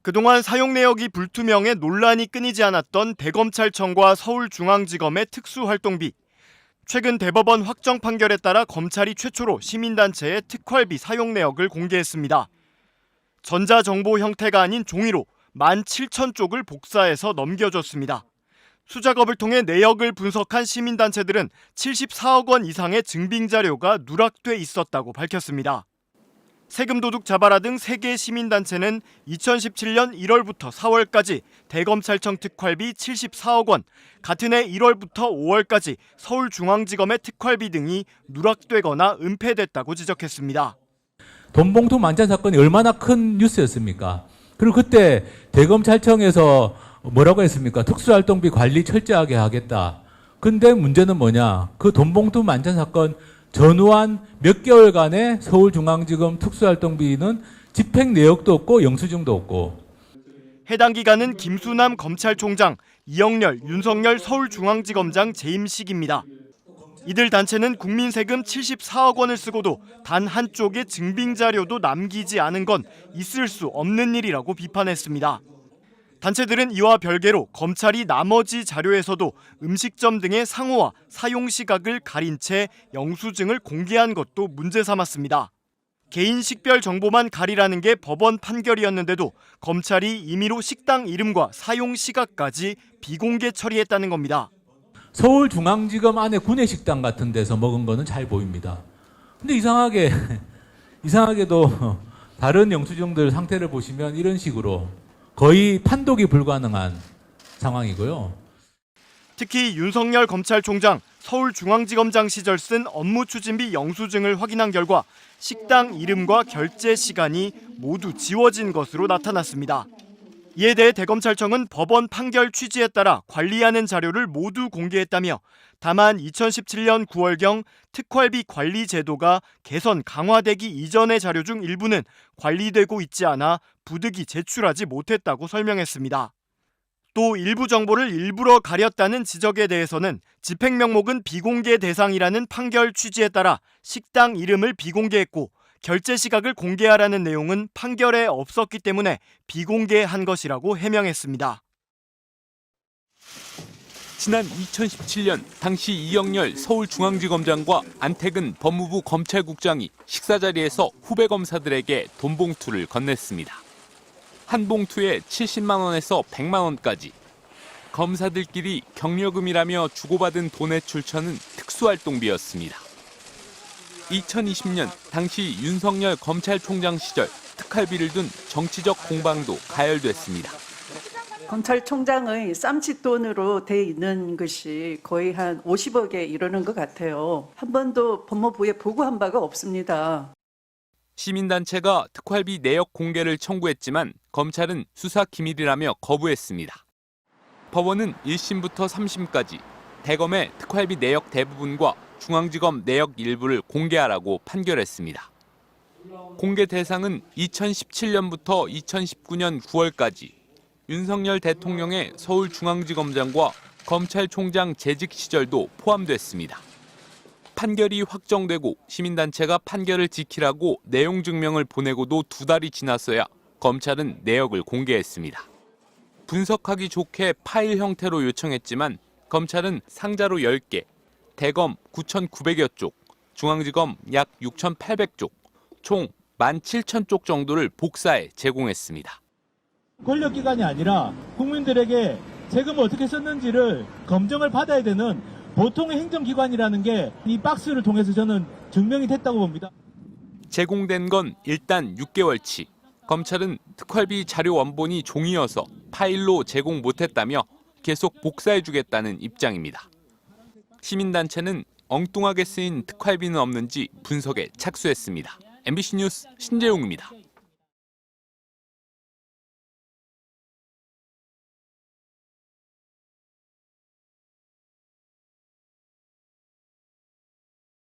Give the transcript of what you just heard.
그동안 사용 내역이 불투명해 논란이 끊이지 않았던 대검찰청과 서울중앙지검의 특수활동비. 최근 대법원 확정 판결에 따라 검찰이 최초로 시민단체의 특활비 사용 내역을 공개했습니다. 전자정보 형태가 아닌 종이로 17,000쪽을 복사해서 넘겨줬습니다. 수작업을 통해 내역을 분석한 시민단체들은 74억 원 이상의 증빙자료가 누락돼 있었다고 밝혔습니다. 세금도둑 자바라 등 3개 시민단체는 2017년 1월부터 4월까지 대검찰청 특활비 74억 원, 같은 해 1월부터 5월까지 서울중앙지검의 특활비 등이 누락되거나 은폐됐다고 지적했습니다. 돈봉투 만찬 사건이 얼마나 큰 뉴스였습니까? 그리고 그때 대검찰청에서 뭐라고 했습니까? 특수활동비 관리 철저하게 하겠다. 근데 문제는 뭐냐? 그 돈봉투 만찬 사건 전후한 몇 개월간의 서울중앙지검 특수활동비는 집행 내역도 없고 영수증도 없고. 해당 기간은 김수남 검찰총장, 이영렬, 윤석열 서울중앙지검장 재임식입니다. 이들 단체는 국민 세금 74억 원을 쓰고도 단 한쪽의 증빙자료도 남기지 않은 건 있을 수 없는 일이라고 비판했습니다. 단체들은 이와 별개로 검찰이 나머지 자료에서도 음식점 등의 상호와 사용 시각을 가린 채 영수증을 공개한 것도 문제 삼았습니다. 개인 식별 정보만 가리라는 게 법원 판결이었는데도 검찰이 임의로 식당 이름과 사용 시각까지 비공개 처리했다는 겁니다. 서울중앙지검 안에 구내식당 같은 데서 먹은 거는 잘 보입니다. 근데 이상하게도 다른 영수증들 상태를 보시면 이런 식으로 거의 판독이 불가능한 상황이고요. 특히 윤석열 검찰총장, 서울중앙지검장 시절 쓴 업무추진비 영수증을 확인한 결과 식당 이름과 결제 시간이 모두 지워진 것으로 나타났습니다. 이에 대해 대검찰청은 법원 판결 취지에 따라 관리하는 자료를 모두 공개했다며 다만 2017년 9월경 특활비 관리 제도가 개선 강화되기 이전의 자료 중 일부는 관리되고 있지 않아 부득이 제출하지 못했다고 설명했습니다. 또 일부 정보를 일부러 가렸다는 지적에 대해서는 집행 명목은 비공개 대상이라는 판결 취지에 따라 식당 이름을 비공개했고 결제 시각을 공개하라는 내용은 판결에 없었기 때문에 비공개한 것이라고 해명했습니다. 지난 2017년 당시 이영렬 서울중앙지검장과 안태근 법무부 검찰국장이 식사 자리에서 후배 검사들에게 돈봉투를 건넸습니다. 한 봉투에 70만 원에서 100만 원까지. 검사들끼리 경력금이라며 주고받은 돈의 출처는 특수활동비였습니다. 2020년 당시 윤석열 검찰총장 시절 특활비를 둔 정치적 공방도 가열됐습니다. 검찰총장의 쌈짓돈으로 돼 있는 것이 거의 한 50억에 이르는 것 같아요. 한 번도 법무부에 보고한 바가 없습니다. 시민단체가 특활비 내역 공개를 청구했지만 검찰은 수사 기밀이라며 거부했습니다. 법원은 1심부터 3심까지 대검의 특활비 내역 대부분과 중앙지검 내역 일부를 공개하라고 판결했습니다. 공개 대상은 2017년부터 2019년 9월까지 윤석열 대통령의 서울중앙지검장과 검찰총장 재직 시절도 포함됐습니다. 판결이 확정되고 시민단체가 판결을 지키라고 내용 증명을 보내고도 2달이 지났어야 검찰은 내역을 공개했습니다. 분석하기 좋게 파일 형태로 요청했지만 검찰은 상자로 10개, 대검 9,900여 쪽, 중앙지검 약 6,800쪽, 총 17,000쪽 정도를 복사해 제공했습니다. 권력기관이 아니라 국민들에게 세금을 어떻게 썼는지를 검증을 받아야 되는 보통의 행정기관이라는 게 이 박스를 통해서 저는 증명이 됐다고 봅니다. 제공된 건 일단 6개월치. 검찰은 특활비 자료 원본이 종이어서 파일로 제공 못했다며 계속 복사해주겠다는 입장입니다. 시민단체는 엉뚱하게 쓰인 특활비는 없는지 분석에 착수했습니다. MBC 뉴스 신재용입니다.